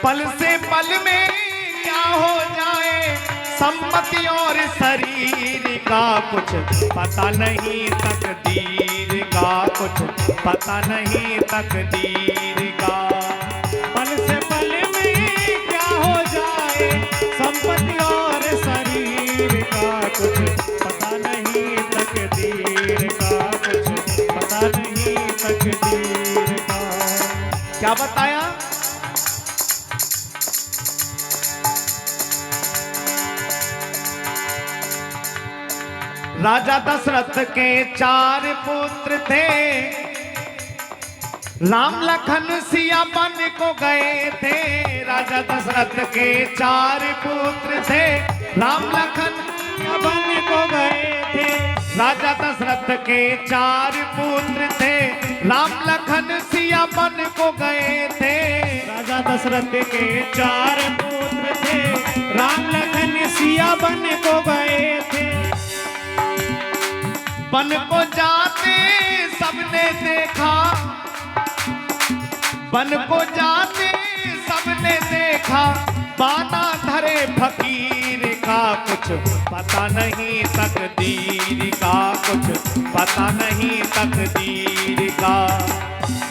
पल से पल में क्या हो जाए संपत्ति और शरीर का कुछ पता नहीं, तकदीर का कुछ पता नहीं, तकदीर का। पल से पल में क्या हो जाए संपत्ति और शरीर का कुछ पता नहीं, तकदीर का कुछ पता नहीं, तकदीर का। क्या बताया? राजा दशरथ के 4 पुत्र थे, राम लखन सिया बन को गए थे। राजा दशरथ के 4 पुत्र थे, राम लखन सिया बन को गए थे। राजा दशरथ के 4 पुत्र थे, राम लखन सिया बन को गए थे। राजा दशरथ के 4 पुत्र थे, राम लखन सिया बन को गए थे। वन को जाते सबने देखा, वन को जाते सबने देखा, बाना धरे फकीर का कुछ पता नहीं, तकदीर का कुछ पता नहीं, तकदीर का।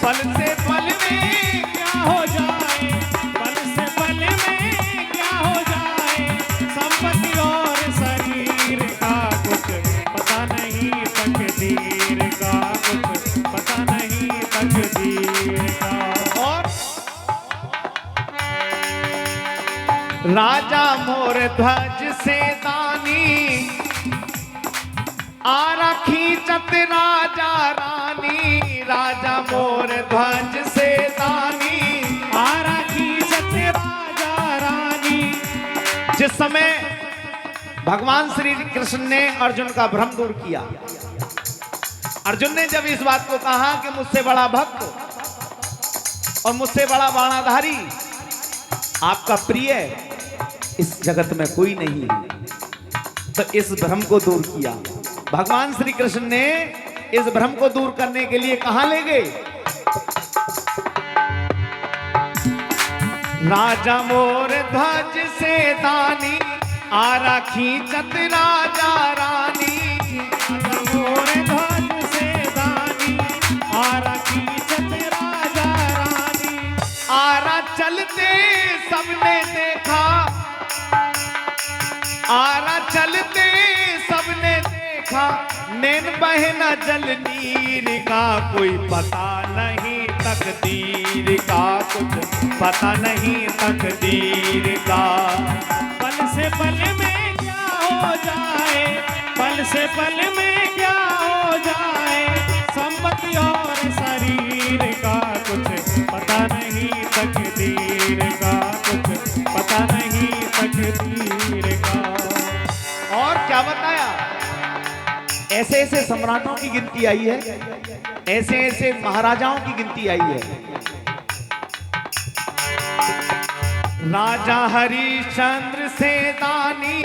पल से पल में क्या हो जाए, पल से पल में क्या हो जाए संपत्ति और शरीर का कुछ पता नहीं, तकदीर का कुछ पता नहीं, तकदीर का। और राजा मोर ध्वज से दानी, आरा खींचत राजा रानी। राजा मोर ध्वज से दानी, आरा खींचत राजा रानी। जिस समय भगवान श्री कृष्ण ने अर्जुन का भ्रम दूर किया, अर्जुन ने जब इस बात को कहा कि मुझसे बड़ा भक्त और मुझसे बड़ा बाणाधारी आपका प्रिय इस जगत में कोई नहीं है, तो इस भ्रम को दूर किया। भगवान श्री कृष्ण ने इस भ्रम को दूर करने के लिए कहां ले गए? राजा मोर ध्वज से दानी, आरा खींचत राजा रानी। राजा मोर ध्वज से दानी, आरा खींचत राजा रानी। आरा चलते सबने देखा, आरा चलते सबने देखा, नैन बहना जल नीर का कोई पता नहीं, तकदीर का कुछ पता नहीं, तकदीर का। पल से पल में क्या हो जाए, पल से पल में क्या हो जाए संपत्ति और शरीर का कुछ पता नहीं, तकदीर का कुछ पता नहीं, तकदीर का। और क्या बताया? ऐसे ऐसे सम्राटों की गिनती आई है, ऐसे ऐसे महाराजाओं की गिनती आई है। राजा हरिश्चंद्र से दानी,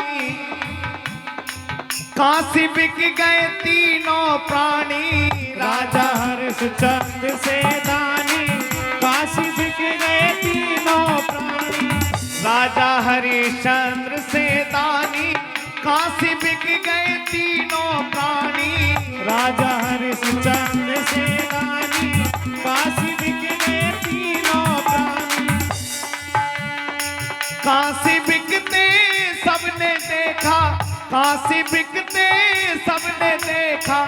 काशी बिक गए तीनों प्राणी। राजा हरिश्चंद्र से दानी, काशी बिक गए तीनों प्राणी। राजा हरिश्चंद्र से दानी, काशी बिक गए तीनों प्राणी। राजा हरिश्चंद्र से दानी, काशी बिक गए तीनों प्राणी। काशी बिकते सबने देखा, काशी बिकते सबने देखा,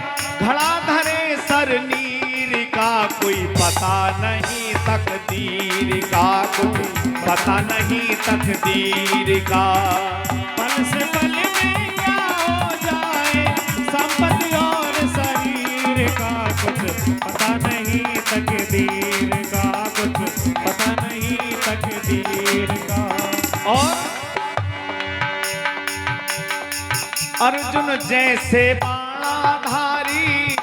घड़ा धरे सर नीर का कोई पता नहीं, तकदीर का कोई पता नहीं, तकदीर का। पल से पल में क्या हो जाए संपत्ति और शरीर का कुछ पता नहीं, तकदीर का कुछ पता नहीं, तकदीर का। और अर्जुन जैसे बाणाधारी,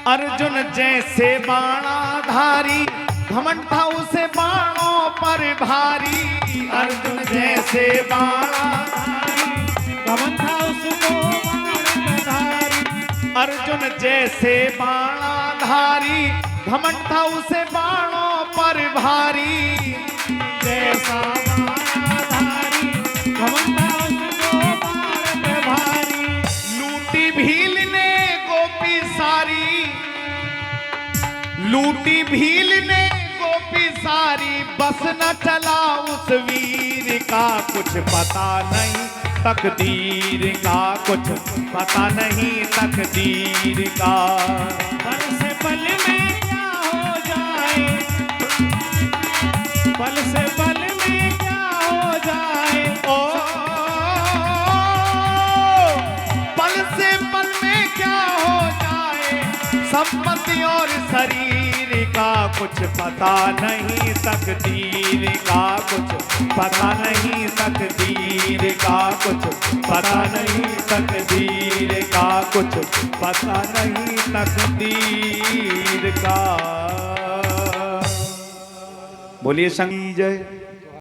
अर्जुन जैसे बाणाधारी, घमंड था उसे बाणों पर भारी। अर्जुन जैसे बाणाधारी, घमंड था उसको बाणधारी। अर्जुन जैसे बाणाधारी, घमंड था उसे बाणों भारी, जैसा मायाधारी घमंडा उसको बाण पे भारी। लूटी भील ने गोपी सारी, लूटी भील ने गोपी सारी, बस न चला उस वीर का कुछ पता नहीं तकदीर का, कुछ पता नहीं तकदीर का। पल से पल में क्या हो जाए, पल से पल में क्या हो जाए। ओ पल से पल में क्या हो जाए, संपत्ति और शरीर का कुछ पता नहीं तकदीर का, कुछ पता नहीं तकदीर का, कुछ पता नहीं तकदीर का, कुछ पता नहीं तकदीर का। बोलिए संगी जय।